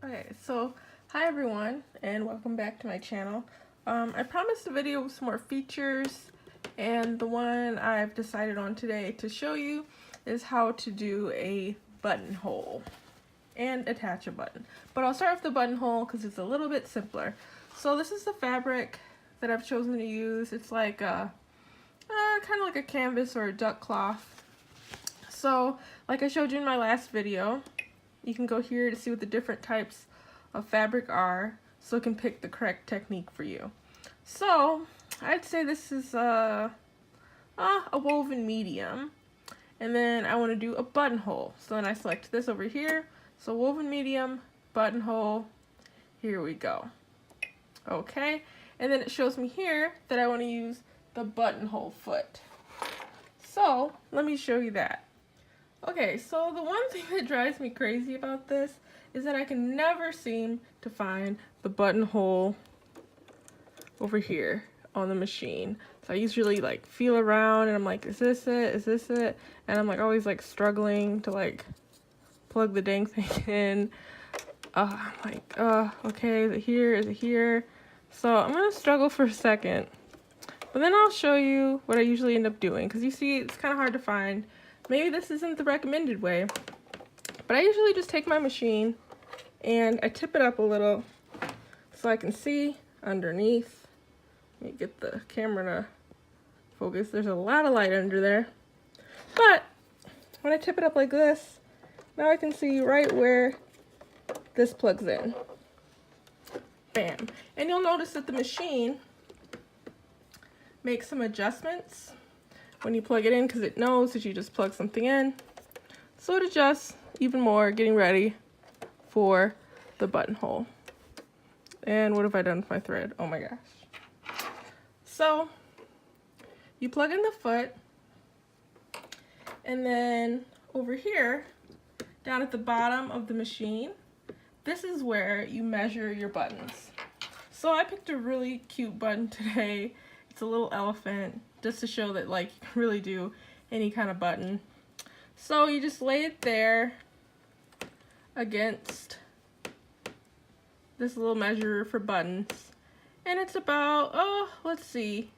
Okay, so hi everyone and welcome back to my channel. I promised a video with some more features, and the one I've decided on today to show you is how to do a buttonhole and attach a button. But I'll start with the buttonhole because it's a little bit simpler. So this is the fabric that I've chosen to use. It's like kind of like a canvas or a duck cloth. So like I showed you in my last video, you can go here to see what the different types of fabric are so it can pick the correct technique for you. So I'd say this is a woven medium, and then I want to do a buttonhole. So then I select this over here. So woven medium, buttonhole, here we go. Okay, and then it shows me here that I want to use the buttonhole foot. So let me show you that. Okay, so the one thing that drives me crazy about this is that I can never seem to find the buttonhole over here on the machine. So I usually like feel around and I'm like, is this it? Is this it? And I'm like always like struggling to like plug the dang thing in. I'm like, okay, is it here? Is it here? So I'm gonna struggle for a second, but then I'll show you what I usually end up doing, because you see it's kind of hard to find. Maybe this isn't the recommended way, but I usually just take my machine and I tip it up a little so I can see underneath. Let me get the camera to focus. There's a lot of light under there. But when I tip it up like this, now I can see right where this plugs in. Bam. And you'll notice that the machine makes some adjustments when you plug it in, because it knows that you just plug something in. So it adjusts even more, getting ready for the buttonhole. And what have I done with my thread? Oh my gosh. So you plug in the foot, and then over here, down at the bottom of the machine, this is where you measure your buttons. So I picked a really cute button today. It's a little elephant, just to show that like you can really do any kind of button. So you just lay it there against this little measurer for buttons, and it's about, let's see,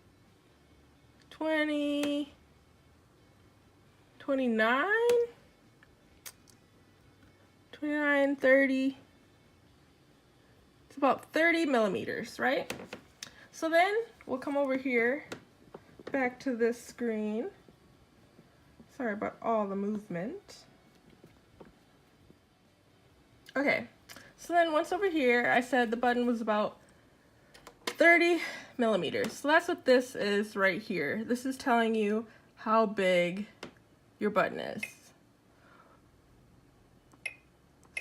20, 29, 29, 30, it's about 30 millimeters, right? So then we'll come over here back to this screen. Sorry about all the movement. Okay, so then once over here, I said the button was about 30 millimeters. So that's what this is right here. This is telling you how big your button is.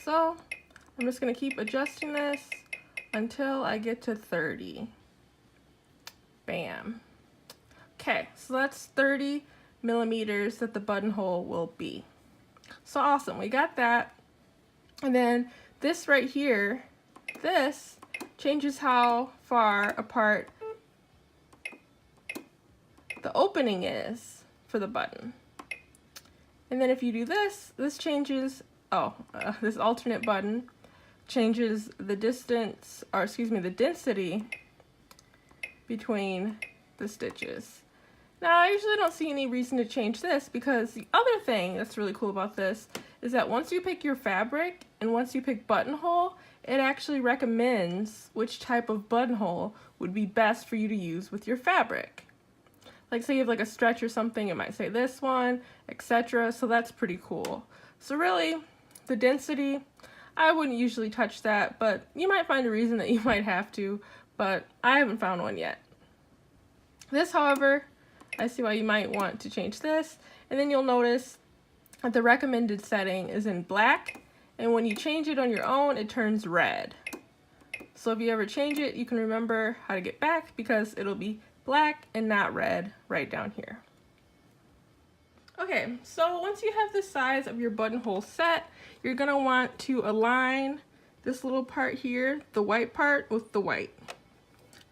So I'm just gonna keep adjusting this until I get to 30. Bam. Okay, so that's 30 millimeters that the buttonhole will be. So awesome, we got that. And then this right here, this changes how far apart the opening is for the button. And then if you do this, this changes, this alternate button changes the distance, or excuse me, the density between the stitches. Now, I usually don't see any reason to change this, because the other thing that's really cool about this is that once you pick your fabric and once you pick buttonhole, it actually recommends which type of buttonhole would be best for you to use with your fabric. Like say you have like a stretch or something, it might say this one, etc. So that's pretty cool. So really, the density, I wouldn't usually touch that, but you might find a reason that you might have to, but I haven't found one yet. This, however, I see why you might want to change this, and then you'll notice that the recommended setting is in black, and when you change it on your own, it turns red. So if you ever change it, you can remember how to get back, because it'll be black and not red right down here. Okay, so once you have the size of your buttonhole set, you're gonna want to align this little part here, the white part, with the white,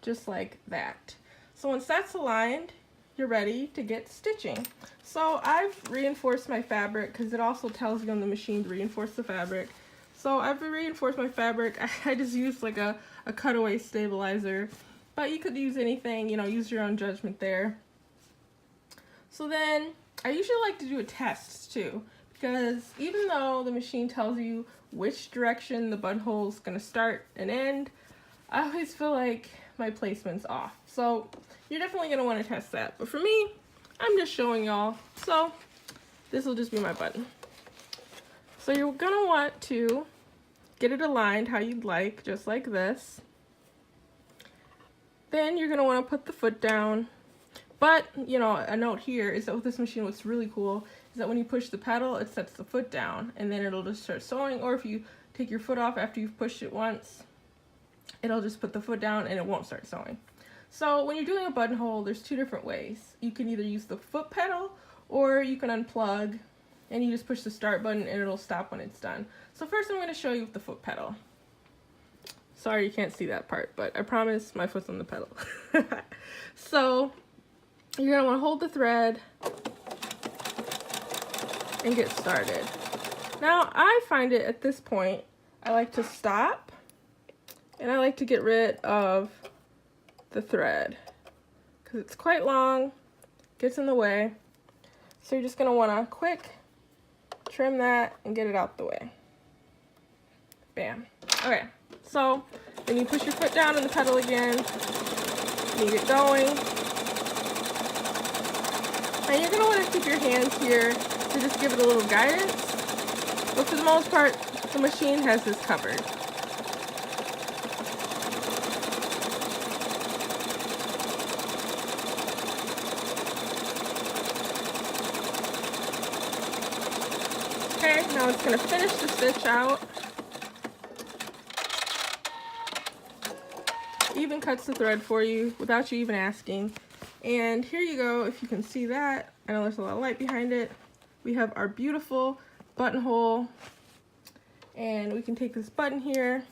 just like that. So once that's aligned, you're ready to get stitching. So I've reinforced my fabric, because it also tells you on the machine to reinforce the fabric. So I've reinforced my fabric. I just used like a cutaway stabilizer, but you could use anything, you know, use your own judgment there. So then I usually like to do a test too, because even though the machine tells you which direction the buttonhole is going to start and end, I always feel like my placement's off. So you're definitely going to want to test that. But for me, I'm just showing y'all. So this will just be my button. So you're going to want to get it aligned how you'd like, just like this. Then you're going to want to put the foot down. But, you know, a note here is that with this machine, what's really cool is that when you push the pedal, it sets the foot down, and then it'll just start sewing. Or if you take your foot off after you've pushed it once, it'll just put the foot down and it won't start sewing. So when you're doing a buttonhole, there's two different ways. You can either use the foot pedal, or you can unplug and you just push the start button and it'll stop when it's done. So first I'm going to show you with the foot pedal. Sorry you can't see that part, but I promise my foot's on the pedal. So you're going to want to hold the thread and get started. Now I find it at this point, I like to stop and I like to get rid of the thread because it's quite long, gets in the way. So you're just going to want to quick trim that and get it out the way. Bam. Okay, so then you push your foot down on the pedal again and you get going. And you're going to want to keep your hands here to just give it a little guidance. But for the most part, the machine has this covered. Okay, now it's going to finish the stitch out. Even cuts the thread for you without you even asking. And here you go, if you can see that. I know there's a lot of light behind it. We have our beautiful buttonhole. And we can take this button here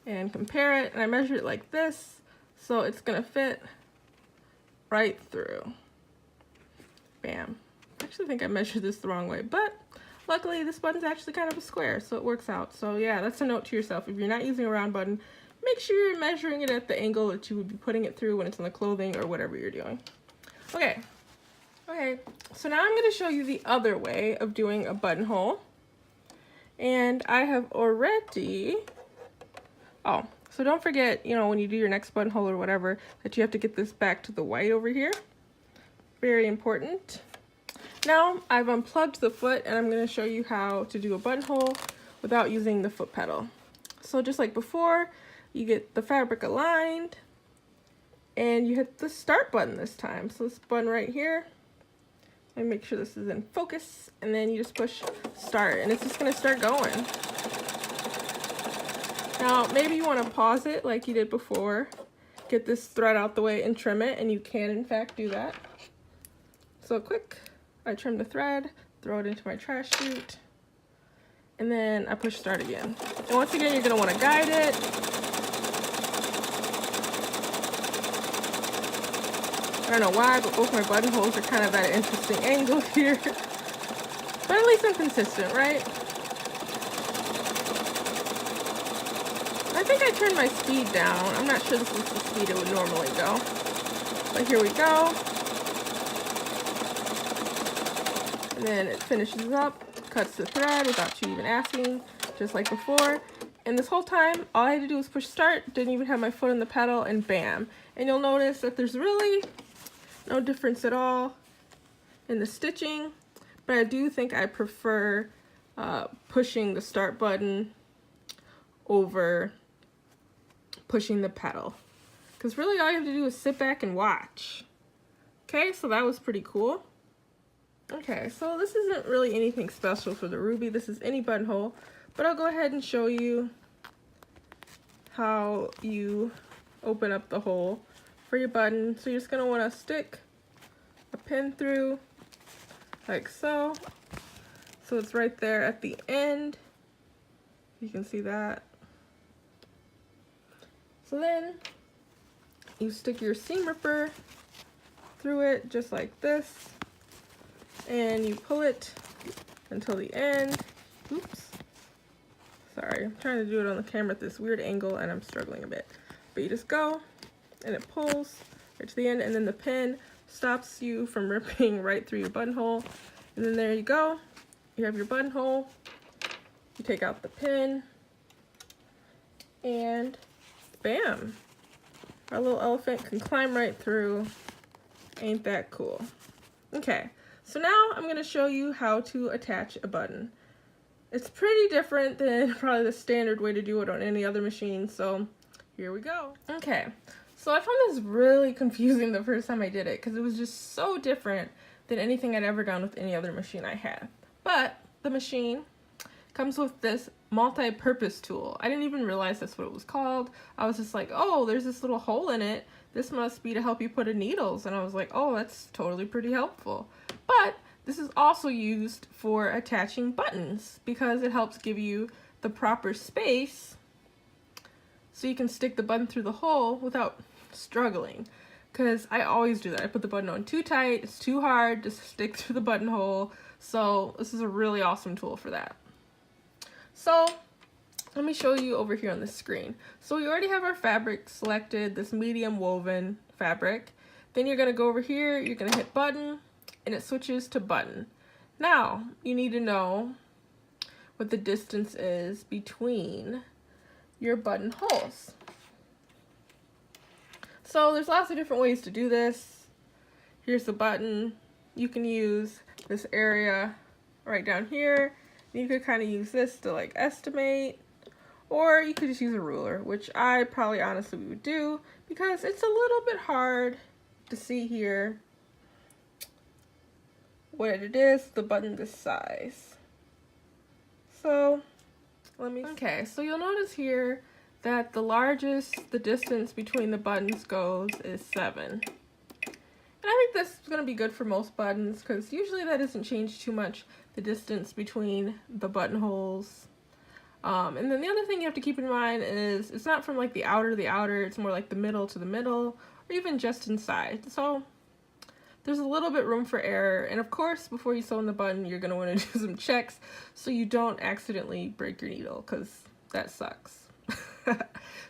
and compare it. And I measured it like this, so it's going to fit right through. Bam. I actually think I measured this the wrong way, but luckily this button's actually kind of a square, so it works out. So yeah, that's a note to yourself. If you're not using a round button, make sure you're measuring it at the angle that you would be putting it through when it's on the clothing or whatever you're doing. Okay, so now I'm going to show you the other way of doing a buttonhole. And I have already, oh, so don't forget, you know, when you do your next buttonhole or whatever, that you have to get this back to the white over here. Very important. Now I've unplugged the foot and I'm going to show you how to do a buttonhole without using the foot pedal. So just like before, you get the fabric aligned and you hit the start button this time. So this button right here, and make sure this is in focus, and then you just push start and it's just going to start going. Now maybe you want to pause it like you did before, get this thread out the way and trim it, and you can in fact do that. So quick, I trim the thread, throw it into my trash chute, and then I push start again. And once again, you're going to want to guide it. I don't know why, but both my buttonholes are kind of at an interesting angle here. But at least I'm consistent, right? I think I turned my speed down. I'm not sure this is the speed it would normally go. But here we go. And then it finishes up, cuts the thread without you even asking, just like before. And this whole time, all I had to do was push start, didn't even have my foot on the pedal, and bam. And you'll notice that there's really no difference at all in the stitching, but I do think I prefer pushing the start button over pushing the pedal, because really all you have to do is sit back and watch. Okay, so that was pretty cool. Okay, so this isn't really anything special for the Ruby. This is any buttonhole, but I'll go ahead and show you how you open up the hole for your button. So you're just going to want to stick a pin through like so. So it's right there at the end. You can see that. So then you stick your seam ripper through it just like this, and you pull it until the end. Oops. Sorry, I'm trying to do it on the camera at this weird angle and I'm struggling a bit. But you just go and it pulls right to the end, and then the pin stops you from ripping right through your buttonhole. And then there you go. You have your buttonhole. You take out the pin and bam! Our little elephant can climb right through. Ain't that cool? Okay, so now I'm going to show you how to attach a button. It's pretty different than probably the standard way to do it on any other machine, so here we go. Okay, so I found this really confusing the first time I did it because it was just so different than anything I'd ever done with any other machine I had. But the machine comes with this multi-purpose tool. I didn't even realize that's what it was called. I was just like, oh, there's this little hole in it. This must be to help you put in needles. And I was like, oh, that's totally pretty helpful. But this is also used for attaching buttons because it helps give you the proper space so you can stick the button through the hole without struggling. Because I always do that. I put the button on too tight, it's too hard to stick through the buttonhole. So this is a really awesome tool for that. So let me show you over here on the screen. So we already have our fabric selected, this medium woven fabric. Then you're gonna go over here, you're gonna hit button, and it switches to button. Now, you need to know what the distance is between your buttonholes. So there's lots of different ways to do this. Here's the button. You can use this area right down here. You could kind of use this to like estimate, or you could just use a ruler, which I probably honestly would do because it's a little bit hard to see here what it is, the button this size. So okay, so you'll notice here that the largest the distance between the buttons goes is 7. And I think this is going to be good for most buttons because usually that doesn't change too much, the distance between the buttonholes. And then the other thing you have to keep in mind is it's not from like the outer to the outer, it's more like the middle to the middle, or even just inside. So there's a little bit room for error. And of course, before you sew in the button, you're going to want to do some checks so you don't accidentally break your needle because that sucks.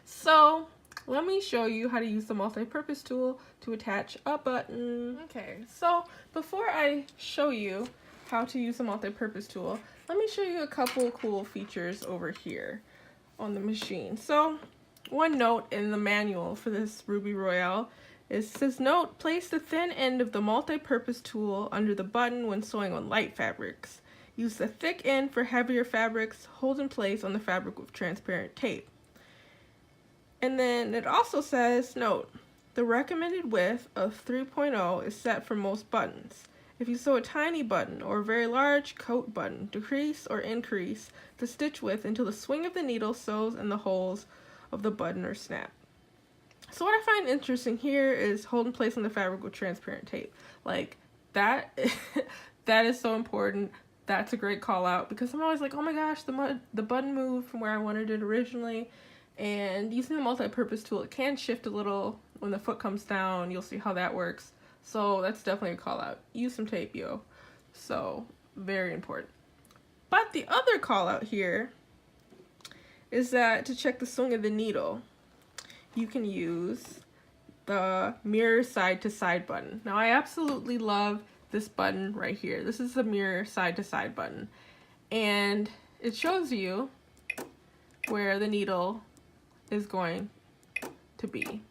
So let me show you how to use the multi-purpose tool to attach a button. Okay, so before I show you how to use the multi-purpose tool, let me show you a couple cool features over here on the machine. So one note in the manual for this Ruby Royale says, note, place the thin end of the multi-purpose tool under the button when sewing on light fabrics. Use the thick end for heavier fabrics. Hold in place on the fabric with transparent tape. And then it also says, note, the recommended width of 3.0 is set for most buttons. If you sew a tiny button or a very large coat button, decrease or increase the stitch width until the swing of the needle sews in the holes of the button or snap. So what I find interesting here is hold in place on the fabric with transparent tape. Like that, that is so important. That's a great call out because I'm always like, oh my gosh, the button moved from where I wanted it originally. And using the multi-purpose tool, it can shift a little when the foot comes down. You'll see how that works. So that's definitely a call out. Use some tape, yo. So very important. But the other call out here is that to check the swing of the needle, you can use the mirror side to side button. Now I absolutely love this button right here. This is the mirror side to side button. And it shows you where the needle is going to be.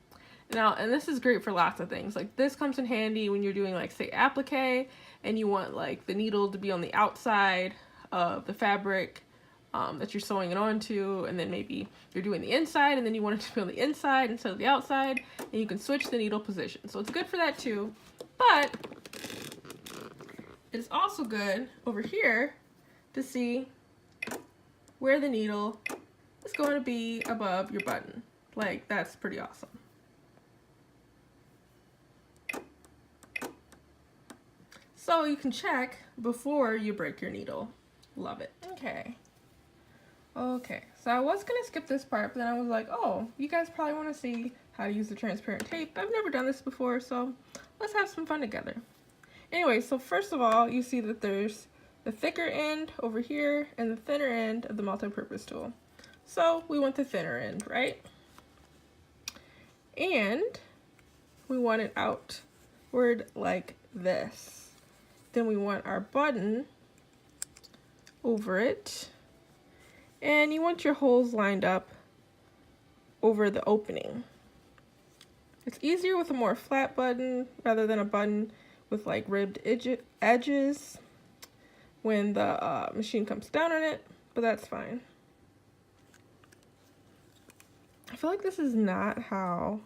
Now, and this is great for lots of things. Like this comes in handy when you're doing like say applique and you want like the needle to be on the outside of the fabric that you're sewing it onto, and then maybe you're doing the inside and then you want it to be on the inside instead of the outside, and you can switch the needle position. So it's good for that too. But it's also good over here to see where the needle is going to be above your button. Like that's pretty awesome. So you can check before you break your needle. Love it. Okay, so I was gonna skip this part, but then I was like, oh, you guys probably want to see how to use the transparent tape. I've never done this before, so let's have some fun together. Anyway, so first of all, you see that there's the thicker end over here and the thinner end of the multi-purpose tool. So we want the thinner end, right? And we want it outward like this. Then we want our button over it. And you want your holes lined up over the opening. It's easier with a more flat button rather than a button with like ribbed edges when the machine comes down on it, but that's fine. I feel like this is not how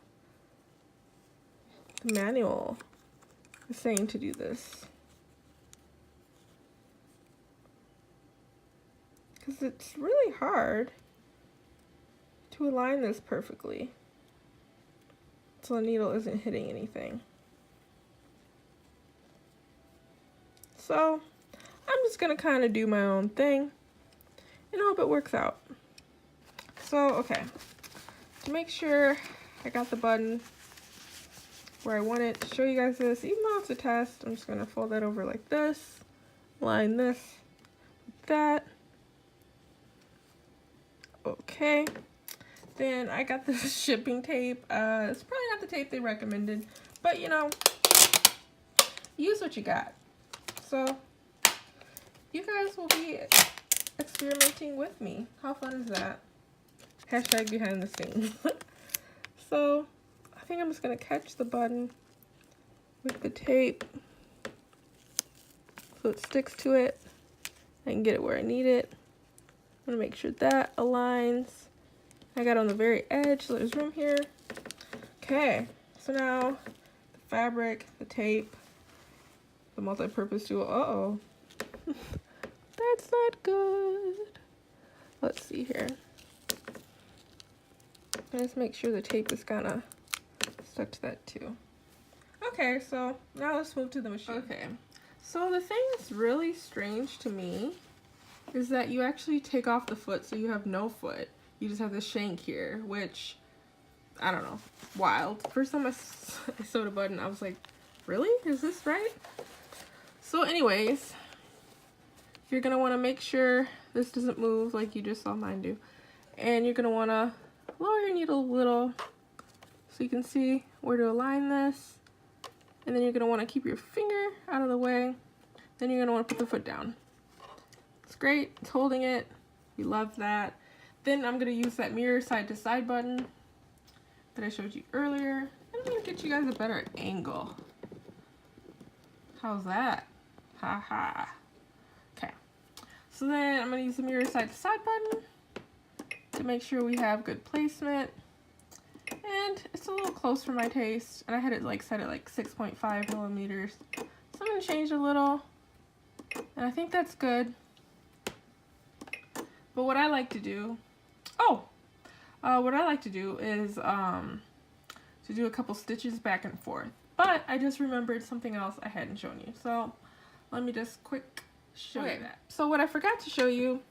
the manual is saying to do this, because it's really hard to align this perfectly so the needle isn't hitting anything. So I'm just gonna kind of do my own thing and hope it works out. So, okay, to make sure I got the button where I want it to show you guys this, even though it's a test, I'm just gonna fold that over like this, line this with that. Okay, then I got this shipping tape. It's probably not the tape they recommended, but you know, use what you got. So you guys will be experimenting with me. How fun is that? Hashtag behind the scenes. So I think I'm just gonna catch the button with the tape so it sticks to it. I can get it where I need it. I'm gonna make sure that aligns. I got on the very edge, so there's room here. Okay, so now the fabric, the tape, the multi-purpose tool. Uh-oh. That's not good. Let's see here. Let's make sure the tape is kind of stuck to that too. Okay, so now let's move to the machine. Okay, so the thing that's really strange to me is that you actually take off the foot, so you have no foot. You just have the shank here, which, I don't know, wild. First time I sewed a button, I was like, really? Is this right? So anyways, you're gonna wanna make sure this doesn't move like you just saw mine do. And you're gonna wanna lower your needle a little so you can see where to align this. And then you're gonna wanna keep your finger out of the way. Then you're gonna wanna put the foot down. It's great, it's holding it, we love that. Then I'm gonna use that mirror side to side button that I showed you earlier. And I'm gonna get you guys a better angle. How's that? Haha. Okay, so then I'm gonna use the mirror side to side button to make sure we have good placement. And it's a little close for my taste, and I had it like set at like 6.5 millimeters. So I'm gonna change a little, and I think that's good. But what I like to do, what I like to do is to do a couple stitches back and forth. But I just remembered something else I hadn't shown you. So let me just quick show you that. So what I forgot to show you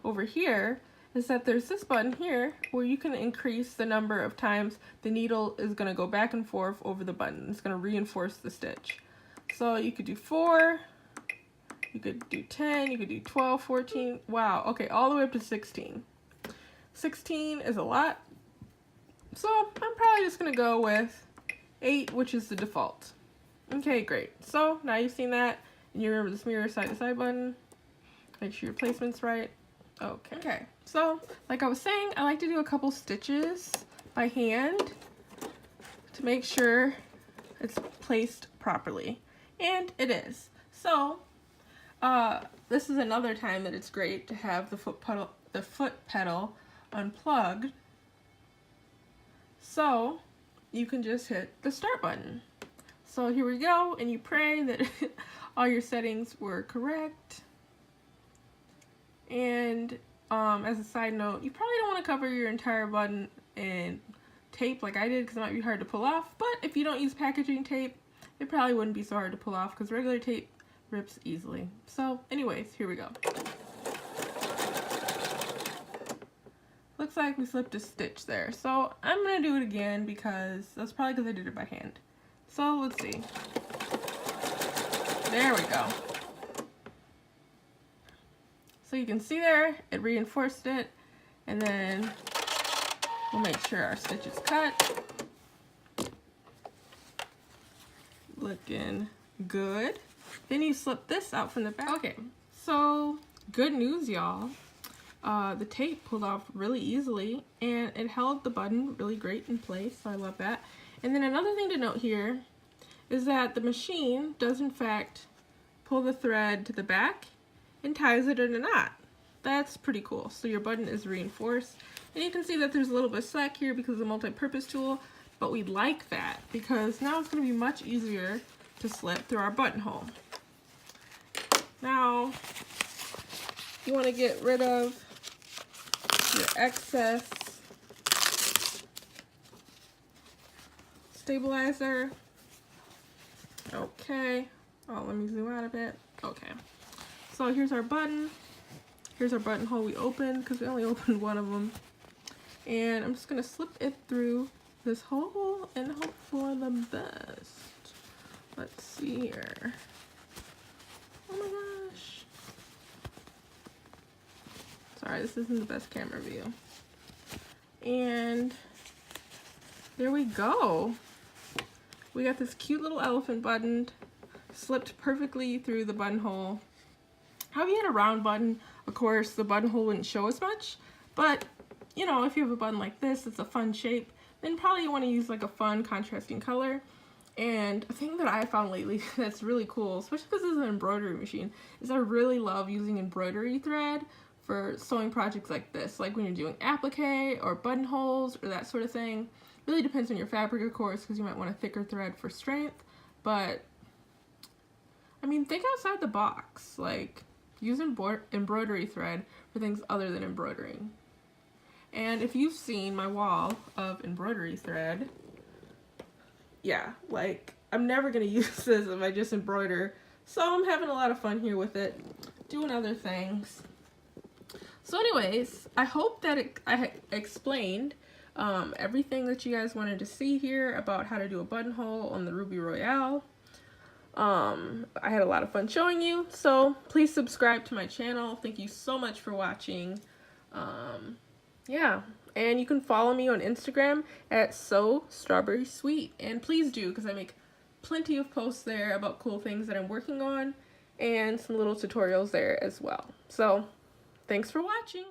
over here is that there's this button here where you can increase the number of times the needle is going to go back and forth over the button. It's going to reinforce the stitch. So you could do 4, you could do 10, you could do 12, 14, wow, okay, all the way up to 16. 16 is a lot, so I'm probably just gonna go with 8, which is the default. Okay, great. So now you've seen that, and you remember this mirror side to side button. Make sure your placement's right. Okay, so like I was saying, I like to do a couple stitches by hand to make sure it's placed properly, and it is. So this is another time that it's great to have the foot pedal unplugged, so you can just hit the start button. So here we go, and you pray that all your settings were correct. And as a side note, you probably don't want to cover your entire button in tape like I did, because it might be hard to pull off. But if you don't use packaging tape, it probably wouldn't be so hard to pull off, because regular tape rips easily. So anyways, here we go. Looks like we slipped a stitch there. So I'm gonna do it again, because that's probably because I did it by hand. So let's see. There we go. So you can see there, it reinforced it, and then we'll make sure our stitch is cut. Looking good. Then you slip this out from the back. Okay, so good news, y'all. The tape pulled off really easily, and it held the button really great in place, so I love that. And then another thing to note here is that the machine does in fact pull the thread to the back and ties it in a knot. That's pretty cool. So your button is reinforced, and you can see that there's a little bit of slack here because of the multi-purpose tool, but we like that because now it's going to be much easier to slip through our buttonhole. Now you want to get rid of your excess stabilizer. Okay. Oh, let me zoom out a bit. Okay. So here's our button. Here's our buttonhole we opened because we only opened one of them. And I'm just going to slip it through this hole and hope for the best. Let's see here. Oh my gosh. Sorry, this isn't the best camera view. And there we go. We got this cute little elephant button slipped perfectly through the buttonhole. How if you had a round button, of course, the buttonhole wouldn't show as much, but you know, if you have a button like this, it's a fun shape, then probably you want to use like a fun contrasting color. And a thing that I found lately that's really cool, especially because this is an embroidery machine, is I really love using embroidery thread for sewing projects like this, like when you're doing applique or buttonholes or that sort of thing. Really depends on your fabric, of course, because you might want a thicker thread for strength, but I mean, think outside the box. Like, use embroidery thread for things other than embroidering. And if you've seen my wall of embroidery thread, yeah, like, I'm never going to use this if I just embroider. So I'm having a lot of fun here with it, doing other things. So anyways, I hope that I explained everything that you guys wanted to see here about how to do a buttonhole on the Ruby Royale. I had a lot of fun showing you, so please subscribe to my channel. Thank you so much for watching. Yeah, and you can follow me on Instagram at SewStrawberrySweet, and please do, because I make plenty of posts there about cool things that I'm working on and some little tutorials there as well. So thanks for watching.